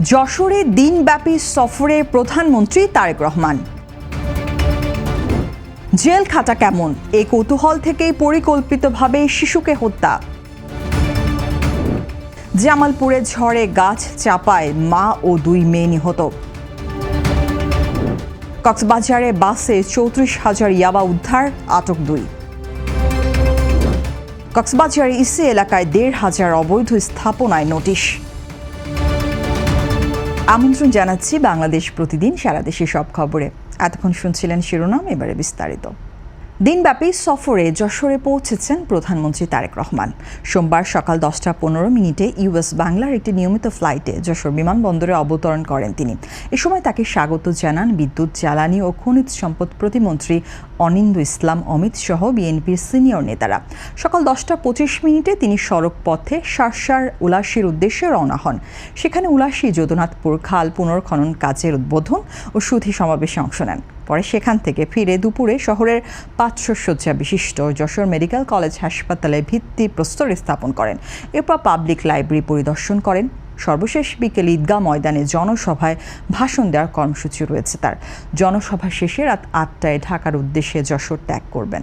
যশোরে দিনব্যাপী সফরে প্রধানমন্ত্রী তারেক রহমান। জেল খাটা কেমন, এই কৌতূহল থেকেই পরিকল্পিতভাবে শিশুকে হত্যা। জামালপুরে ঝড়ে গাছ চাপায় মা ও 2 মেয়ে নিহত। কক্সবাজারে বাসে 34,000 ইয়াবা উদ্ধার, আটক 2। কক্সবাজারের ইসি এলাকায় 1,500 অবৈধ স্থাপনায় নোটিশ। আমন্ত্রণ জানাচ্ছি বাংলাদেশ প্রতিদিন সারা দেশের সব খবরে। এতক্ষণ শুনছিলেন শিরোনাম, এবারে বিস্তারিত। দিনব্যাপী সফরে যশোরে পৌঁছেছেন প্রধানমন্ত্রী তারেক রহমান। সোমবার সকাল 10:15 ইউএস বাংলার একটি নিয়মিত ফ্লাইটে যশোর বিমানবন্দরে অবতরণ করেন তিনি। এ সময় তাকে স্বাগত জানান বিদ্যুৎ, জ্বালানি ও খনিজ সম্পদ প্রতিমন্ত্রী অনিন্দ্য ইসলাম অমিত সহ বিএনপির সিনিয়র নেতারা। সকাল 10:25 তিনি সড়ক পথে শার্শার উলাশির উদ্দেশ্যে রওনা হন। সেখানে উলাশি যদুনাথপুর খাল পুনর্খনন কাজের উদ্বোধন ও সুধী সমাবেশে অংশ নেন। পরে সেখান থেকে ফিরে দুপুরে শহরের 500 শয্যা বিশিষ্ট যশোর মেডিকেল কলেজ হাসপাতালে ভিত্তিপ্রস্তর স্থাপন করেন। এরপর পাবলিক লাইব্রেরি পরিদর্শন করেন। সর্বশেষ বিকেল ঈদগাহ ময়দানে জনসভায় ভাষণ দেওয়ার কর্মসূচি রয়েছে তার। জনসভা শেষে রাত 8টায় ঢাকার উদ্দেশ্যে যশোর ত্যাগ করবেন।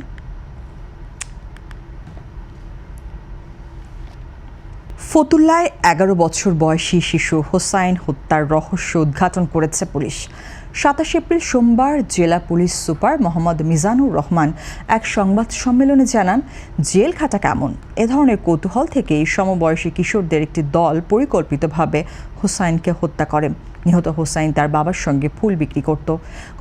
ফতুল্লায় 11 বছর বয়সী শিশু হোসাইন হত্যার রহস্য উদ্ঘাটন করেছে পুলিশ। 27 এপ্রিল সোমবার জেলা পুলিশ সুপার মোহাম্মদ মিজানুর রহমান এক সংবাদ সম্মেলনে জানান, জেল খাটা কেমন, এ ধরনের কৌতূহল থেকেই সমবয়সী কিশোরদের একটি দল পরিকল্পিতভাবে হোসাইনকে হত্যা করে। নিহত হোসাইন তার বাবার সঙ্গে ফুল বিক্রি করত।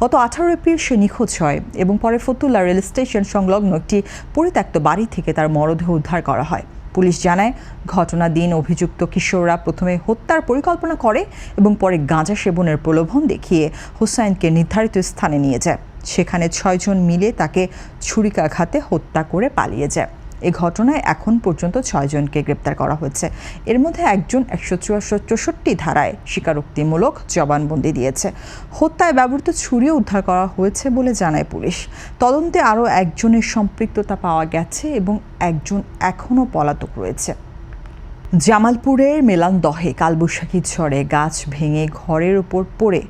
গত 18 এপ্রিল সে নিখোঁজ হয় এবং পরে ফতুল্লা রেল স্টেশন সংলগ্ন একটি পরিত্যক্ত বাড়ি থেকে তার মরদেহ উদ্ধার করা হয়। পুলিশ জানায়, ঘটনার দিন অভিযুক্ত কিশোররা প্রথমে হত্যার পরিকল্পনা করে এবং পরে গাঁজা সেবনের প্রলোভন দেখিয়ে হোসাইনকে নির্ধারিত স্থানে নিয়ে যায়। সেখানে 6 জন মিলে তাকে ছুরিকাঘাতে হত্যা করে পালিয়ে যায়। এ ঘটনায় এখন পর্যন্ত 6 জনকে গ্রেপ্তার করা হয়েছে। এর মধ্যে একজন 164 ধারায় স্বীকারোক্তিমূলক জবানবন্দি দিয়েছে। হত্যায় ব্যবহৃত ছুরিও উদ্ধার করা হয়েছে বলে জানায় পুলিশ। তদন্তে আরও একজনের সম্পৃক্ততা পাওয়া গেছে এবং একজন এখনও পলাতক রয়েছে। জামালপুরের মেলান্দহে কালবৈশাখী ঝড়ে গাছ ভেঙে ঘরের উপর পড়ে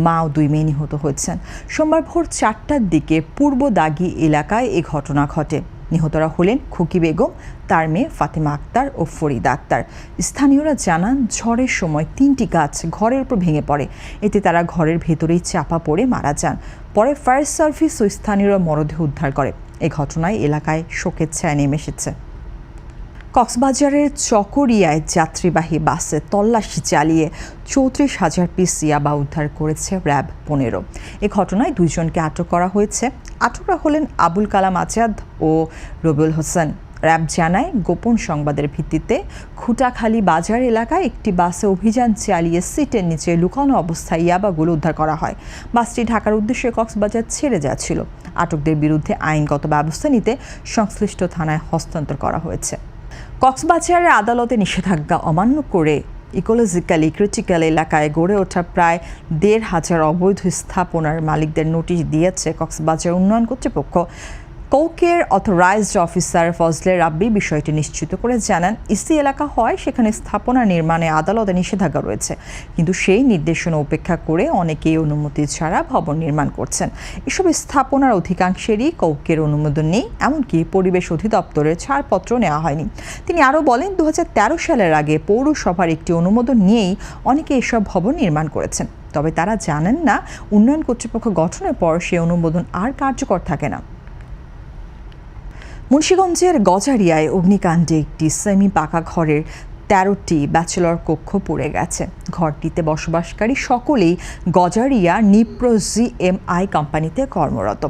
মা ও 2 মেয়ে নিহত হয়েছেন। সোমবার ভোর 4টার দিকে পূর্ব দাগি এলাকায় এ ঘটনা ঘটে। নিহতরা হলেন খুকি বেগম, তার মেয়ে ফাতেমা আক্তার ও ফরিদা আক্তার। স্থানীয়রা জানান, ঝড়ের সময় 3টি গাছ ঘরের উপর ভেঙে পড়ে। এতে তারা ঘরের ভেতরেই চাপা পড়ে মারা যান। পরে ফায়ার সার্ভিস ও স্থানীয়রা মরদেহ উদ্ধার করে। এ ঘটনায় এলাকায় শোকের ছায়া নেমে এসেছে। কক্সবাজারের চকরিয়ায় যাত্রীবাহী বাসে তল্লাশি চালিয়ে 34,000 পিস ইয়াবা উদ্ধার করেছে র্যাব 15। এ ঘটনায় 2 জনকে আটক করা হয়েছে। আটকরা হলেন আবুল কালাম আজাদ ও রবিউল হোসেন। র্যাব জানায়, গোপন সংবাদের ভিত্তিতে খুঁটাখালী বাজার এলাকায় একটি বাসে অভিযান চালিয়ে সিটের নিচে লুকানো অবস্থায় ইয়াবাগুলো উদ্ধার করা হয়। বাসটি ঢাকার উদ্দেশ্যে কক্সবাজার ছেড়ে যাচ্ছিল। আটকদের বিরুদ্ধে আইনগত ব্যবস্থা নিতে সংশ্লিষ্ট থানায় হস্তান্তর করা হয়েছে। কক্সবাজারের আদালতে নিষেধাজ্ঞা অমান্য করে ইকোলজিক্যালি ক্রিটিক্যাল এলাকায় গড়ে ওঠা প্রায় 1,500 অবৈধ স্থাপনার মালিকদের নোটিশ দিয়েছে কক্সবাজার উন্নয়ন কর্তৃপক্ষ। কৌকের অথরাইজড অফিসার ফজলে রাব্বি বিষয়টি নিশ্চিত করে জানান, ইসি এলাকা হয় সেখানে স্থাপনা নির্মাণে আদালতে নিষেধাজ্ঞা রয়েছে, কিন্তু সেই নির্দেশনা উপেক্ষা করে অনেকেই অনুমতি ছাড়া ভবন নির্মাণ করছেন। এসব স্থাপনার অধিকাংশেরই কৌকের অনুমোদন নেই, এমনকি পরিবেশ অধিদপ্তরের ছাড়পত্র নেওয়া হয়নি। তিনি আরও বলেন, 2013 সালের আগে পৌরসভার একটি অনুমোদন নিয়েই অনেকে এসব ভবন নির্মাণ করেছেন। তবে তারা জানেন না, উন্নয়ন কর্তৃপক্ষ গঠনের পর সেই অনুমোদন আর কার্যকর থাকে না। মুন্সিগঞ্জের গজারিয়ায় অগ্নিকাণ্ডে একটি সেমি পাকা ঘরের 13টি ব্যাচেলর কক্ষ পড়ে গেছে। ঘরটিতে বসবাসকারী সকলেই গজারিয়া নিপ্রো জিএমআই কোম্পানিতে কর্মরত।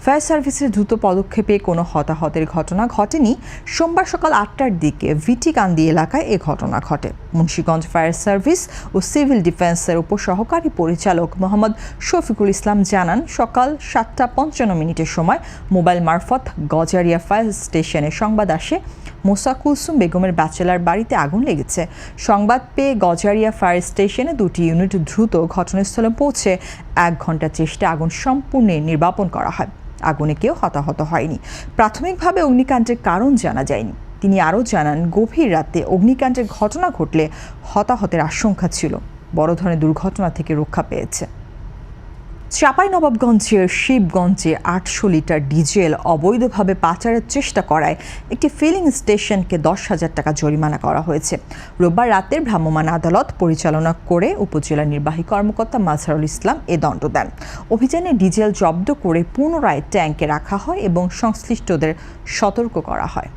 ফায়ার সার্ভিসের দ্রুত পদক্ষেপে কোনো হতাহতের ঘটনা ঘটেনি। সোমবার সকাল 8টার দিকে ভিটিকান্দি এলাকায় এ ঘটনা ঘটে। মুন্সিগঞ্জ ফায়ার সার্ভিস ও সিভিল ডিফেন্সের উপসহকারী পরিচালক মোহাম্মদ শফিকুল ইসলাম জানান, সকাল 7:55 সময় মোবাইল মারফত গজারিয়া ফায়ার স্টেশনে সংবাদ আসে মোসা কুলসুম বেগমের ব্যাচেলার বাড়িতে আগুন লেগেছে। সংবাদ পেয়ে গজারিয়া ফায়ার স্টেশনে 2টি ইউনিট দ্রুত ঘটনাস্থলে পৌঁছে 1 ঘন্টা চেষ্টা আগুন সম্পূর্ণ নির্বাপন করা হয়। আগুনে কেউ হতাহত হয়নি। প্রাথমিকভাবে অগ্নিকাণ্ডের কারণ জানা যায়নি। তিনি আরও জানান, গভীর রাতে অগ্নিকাণ্ডের ঘটনা ঘটলে হতাহতের আশঙ্কা ছিল। বড় ধরনের দুর্ঘটনা থেকে রক্ষা পেয়েছে। চাঁপাইনবাবগঞ্জের শিবগঞ্জে ৮০০ লিটার ডিজেল অবৈধভাবে পাচারের চেষ্টা করায় একটি ফিলিং স্টেশনকে ১০,০০০ টাকা জরিমানা করা হয়েছে। রোববার রাতে ভ্রাম্যমাণ আদালত পরিচালনা করে উপজেলা নির্বাহী কর্মকর্তা মাজহারুল ইসলাম এ দণ্ড দেন। অভিযানে ডিজেল জব্দ করে পুনরায় ট্যাঙ্কে রাখা হয় এবং সংশ্লিষ্টদের সতর্ক করা হয়।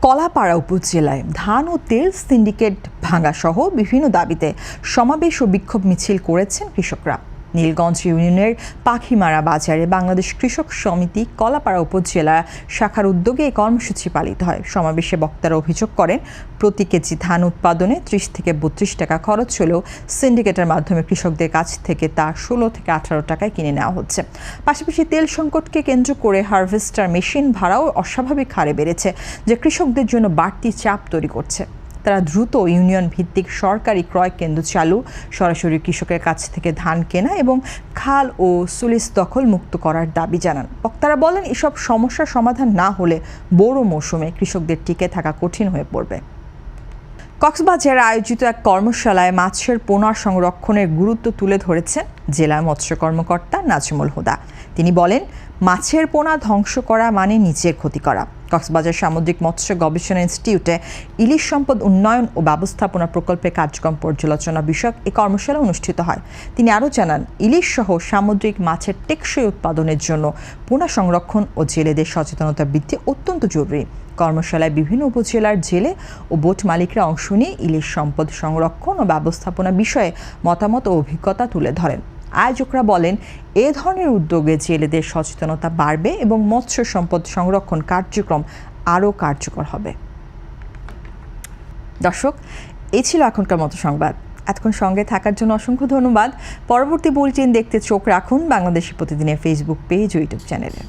কলাপাড়া উপজেলায় ধান ও তেল সিন্ডিকেট ভাঙাসহ বিভিন্ন দাবিতে সমাবেশ ও বিক্ষোভ মিছিল করেছেন কৃষকরা। নীলগঞ্জ ইউনিয়নের পাখিমারা বাজারে বাংলাদেশ কৃষক সমিতি কলাপাড়া উপজেলা শাখার উদ্যোগে এই কর্মসূচি পালিত হয়। সমাবেশে বক্তারা অভিযোগ করেন, প্রতি কেজি ধান উৎপাদনে ৩০ থেকে ৩২ টাকা খরচ হলেও সিন্ডিকেটের মাধ্যমে কৃষকদের কাছ থেকে তা ১৬ থেকে ১৮ টাকায় কিনে নেওয়া হচ্ছে। পাশাপাশি তেল সংকটকে কেন্দ্র করে হারভেস্টার মেশিন ভাড়াও অস্বাভাবিক হারে বেড়েছে, যা কৃষকদের জন্য বাড়তি চাপ তৈরি করছে। তারা দ্রুত ইউনিয়ন ভিত্তিক সরকারি ক্রয় কেন্দ্র চালু, সরাসরি কৃষকের কাছ থেকে ধান কেনা এবং খাল ও সুলিস দখল মুক্ত করার দাবি জানান। বক্তারা বলেন, এসব সমস্যার সমাধান না হলে বোরো মৌসুমে কৃষকদের টিকে থাকা কঠিন হয়ে পড়বে। কক্সবাজারে আয়োজিত এক কর্মশালায় মাছের পোনা সংরক্ষণের গুরুত্ব তুলে ধরেছেন জেলা মৎস্য কর্মকর্তা নাজমুল হুদা। তিনি বলেন, মাছের পোনা ধ্বংস করা মানে নিজের ক্ষতি করা। কক্সবাজার সামুদ্রিক মৎস্য গবেষণা ইনস্টিটিউটে ইলিশ সম্পদ উন্নয়ন ও ব্যবস্থাপনা প্রকল্পের কার্যক্রম পর্যালোচনা বিষয়ক এই কর্মশালা অনুষ্ঠিত হয়। তিনি আরও জানান, ইলিশ সহ সামুদ্রিক মাছের টেকসই উৎপাদনের জন্য পোনা সংরক্ষণ ও জেলেদের সচেতনতা বৃদ্ধি অত্যন্ত জরুরি। কর্মশালায় বিভিন্ন উপজেলার জেলে ও বোট মালিকরা অংশ নিয়ে ইলিশ সম্পদ সংরক্ষণ ও ব্যবস্থাপনা বিষয়ে মতামত ও অভিজ্ঞতা তুলে ধরেন। আয়োজকরা বলেন, এ ধরনের উদ্যোগে জেলেদের সচেতনতা বাড়বে এবং মৎস্য সম্পদ সংরক্ষণ কার্যক্রম আরও কার্যকর হবে। দর্শক, এই ছিল এখনকার মতো সংবাদ। এতক্ষণ সঙ্গে থাকার জন্য অসংখ্য ধন্যবাদ। পরবর্তী বুলেটিন দেখতে চোখ রাখুন বাংলাদেশি প্রতিদিনের ফেসবুক পেজ ও ইউটিউব চ্যানেলে।